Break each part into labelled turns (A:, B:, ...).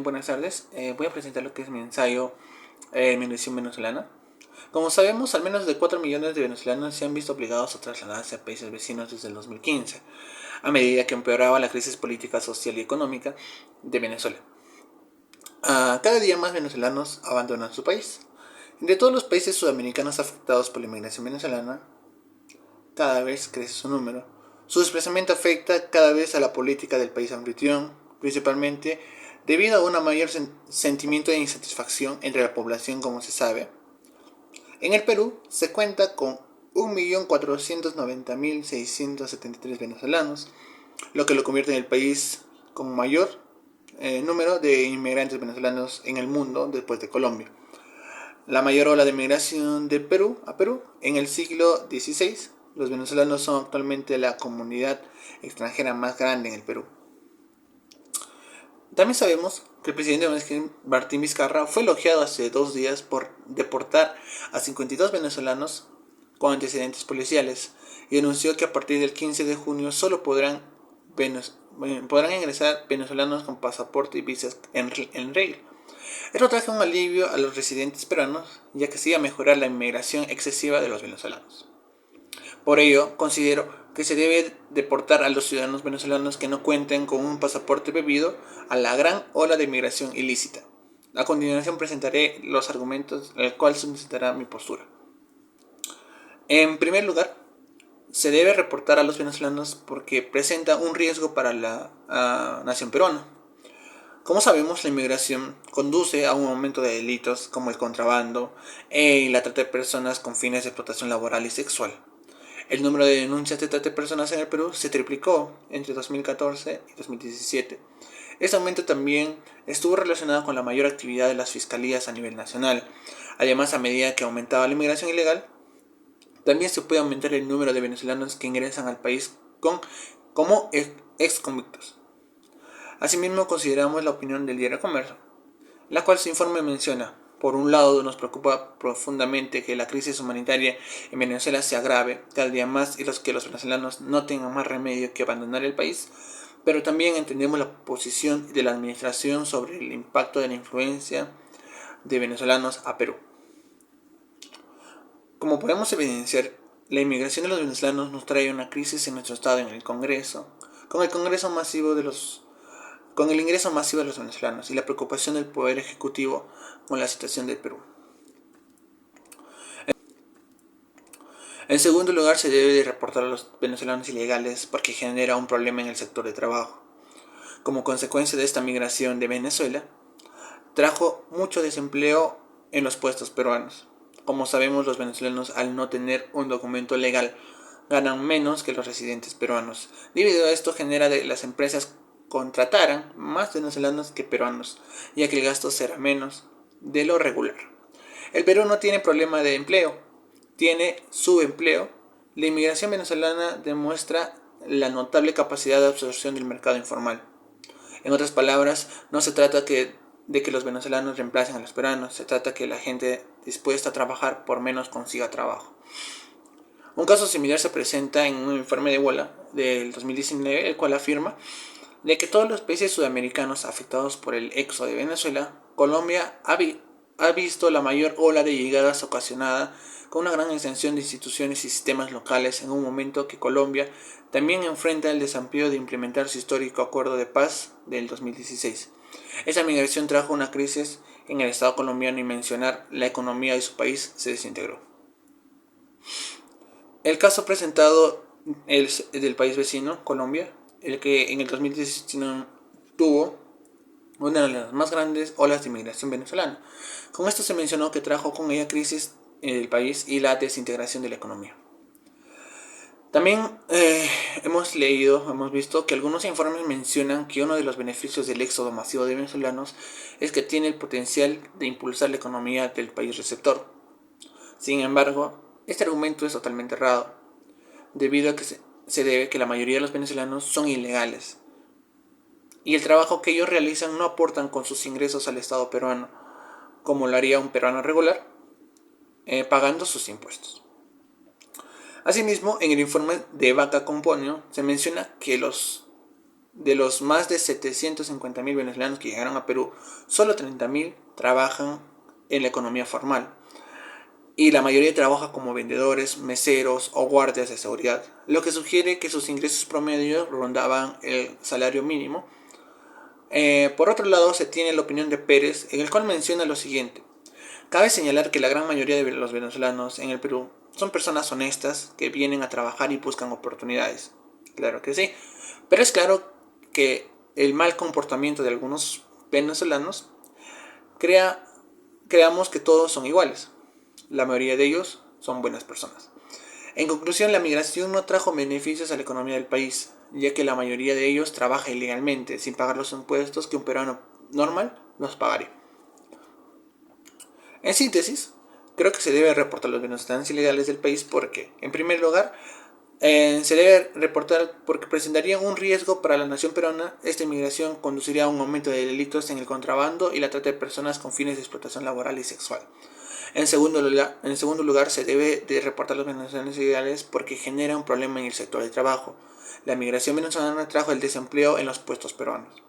A: Buenas tardes. Voy a presentar lo que es mi ensayo Migración venezolana. Como sabemos, al menos de 4 millones de venezolanos se han visto obligados a trasladarse a países vecinos desde el 2015, a medida que empeoraba la crisis política, social y económica de Venezuela. Cada día más venezolanos abandonan su país. De todos los países sudamericanos afectados por la inmigración venezolana, cada vez crece su número. Su desplazamiento afecta cada vez a la política del país anfitrión, principalmente debido a un mayor sentimiento de insatisfacción entre la población, como se sabe. En el Perú se cuenta con 1.490.673 venezolanos, lo que lo convierte en el país con mayor número de inmigrantes venezolanos en el mundo después de Colombia. La mayor ola de migración de Perú a Perú en el siglo XVI. Los venezolanos son actualmente la comunidad extranjera más grande en el Perú. También sabemos que el presidente Martín Vizcarra fue elogiado hace 2 días por deportar a 52 venezolanos con antecedentes policiales y anunció que a partir del 15 de junio solo podrán ingresar venezolanos con pasaporte y visas en regla. Esto trajo un alivio a los residentes peruanos, ya que se iba a mejorar la inmigración excesiva de los venezolanos. Por ello, considero que se debe deportar a los ciudadanos venezolanos que no cuenten con un pasaporte debido a la gran ola de migración ilícita. A continuación presentaré los argumentos al cual sustentará mi postura. En primer lugar, se debe reportar a los venezolanos porque presenta un riesgo para la nación peruana. Como sabemos, la inmigración conduce a un aumento de delitos como el contrabando y la trata de personas con fines de explotación laboral y sexual. El número de denuncias de trata de personas en el Perú se triplicó entre 2014 y 2017. Este aumento también estuvo relacionado con la mayor actividad de las fiscalías a nivel nacional. Además, a medida que aumentaba la inmigración ilegal, también se puede aumentar el número de venezolanos que ingresan al país como exconvictos. Asimismo, consideramos la opinión del Diario Comercio, la cual su informe menciona: por un lado, nos preocupa profundamente que la crisis humanitaria en Venezuela se agrave cada día más y que los venezolanos no tengan más remedio que abandonar el país, pero también entendemos la posición de la administración sobre el impacto de la influencia de venezolanos a Perú. Como podemos evidenciar, la inmigración de los venezolanos nos trae una crisis en nuestro estado en el Congreso, con el ingreso masivo de los venezolanos y la preocupación del Poder Ejecutivo con la situación del Perú. En segundo lugar, se debe de reportar a los venezolanos ilegales porque genera un problema en el sector de trabajo. Como consecuencia de esta migración de Venezuela, trajo mucho desempleo en los puestos peruanos. Como sabemos, los venezolanos, al no tener un documento legal, ganan menos que los residentes peruanos. Debido a esto, genera que las empresas contrataran más venezolanos que peruanos, ya que el gasto será menos de lo regular. El Perú no tiene problema de empleo, tiene subempleo. La inmigración venezolana demuestra la notable capacidad de absorción del mercado informal. En otras palabras, no se trata de que los venezolanos reemplacen a los peruanos, se trata de que la gente dispuesta a trabajar por menos consiga trabajo. Un caso similar se presenta en un informe de WOLA del 2019, el cual afirma de que todos los países sudamericanos afectados por el éxodo de Venezuela, Colombia ha visto la mayor ola de llegadas ocasionada con una gran extensión de instituciones y sistemas locales en un momento que Colombia también enfrenta el desafío de implementar su histórico acuerdo de paz del 2016. Esa migración trajo una crisis en el Estado colombiano y mencionar la economía de su país se desintegró. El caso presentado es del país vecino, Colombia, el que en el 2019 tuvo una de las más grandes olas de inmigración venezolana. Con esto se mencionó que trajo con ella crisis en el país y la desintegración de la economía. También hemos visto que algunos informes mencionan que uno de los beneficios del éxodo masivo de venezolanos es que tiene el potencial de impulsar la economía del país receptor. Sin embargo, este argumento es totalmente errado, debido a que se debe que la mayoría de los venezolanos son ilegales y el trabajo que ellos realizan no aportan con sus ingresos al Estado peruano, como lo haría un peruano regular, pagando sus impuestos. Asimismo, en el informe de Vaca Componio se menciona que los de los más de 750.000 venezolanos que llegaron a Perú, solo 30.000 trabajan en la economía formal. Y la mayoría trabaja como vendedores, meseros o guardias de seguridad, lo que sugiere que sus ingresos promedios rondaban el salario mínimo. Por otro lado, se tiene la opinión de Pérez, en el cual menciona lo siguiente. Cabe señalar que la gran mayoría de los venezolanos en el Perú son personas honestas que vienen a trabajar y buscan oportunidades. Claro que sí, pero es claro que el mal comportamiento de algunos venezolanos creamos que todos son iguales. La mayoría de ellos son buenas personas. En conclusión, la migración no trajo beneficios a la economía del país, ya que la mayoría de ellos trabaja ilegalmente, sin pagar los impuestos que un peruano normal los pagaría. En síntesis, creo que se debe reportar los venezolanos ilegales del país porque, en primer lugar, se debe reportar porque presentarían un riesgo para la nación peruana. Esta inmigración conduciría a un aumento de delitos en el contrabando y la trata de personas con fines de explotación laboral y sexual. En segundo lugar, se debe de reportar los venezolanos ilegales porque genera un problema en el sector de trabajo. La migración venezolana trajo el desempleo en los puestos peruanos.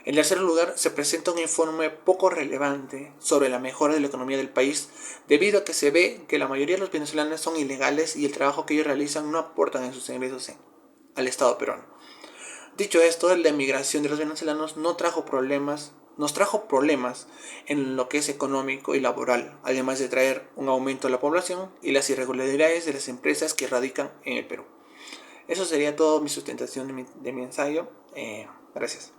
A: En tercer lugar, se presenta un informe poco relevante sobre la mejora de la economía del país, debido a que se ve que la mayoría de los venezolanos son ilegales y el trabajo que ellos realizan no aportan en sus ingresos al Estado peruano. Dicho esto, la emigración de los venezolanos nos trajo problemas en lo que es económico y laboral, además de traer un aumento de la población y las irregularidades de las empresas que radican en el Perú. Eso sería todo mi sustentación de mi ensayo. Gracias.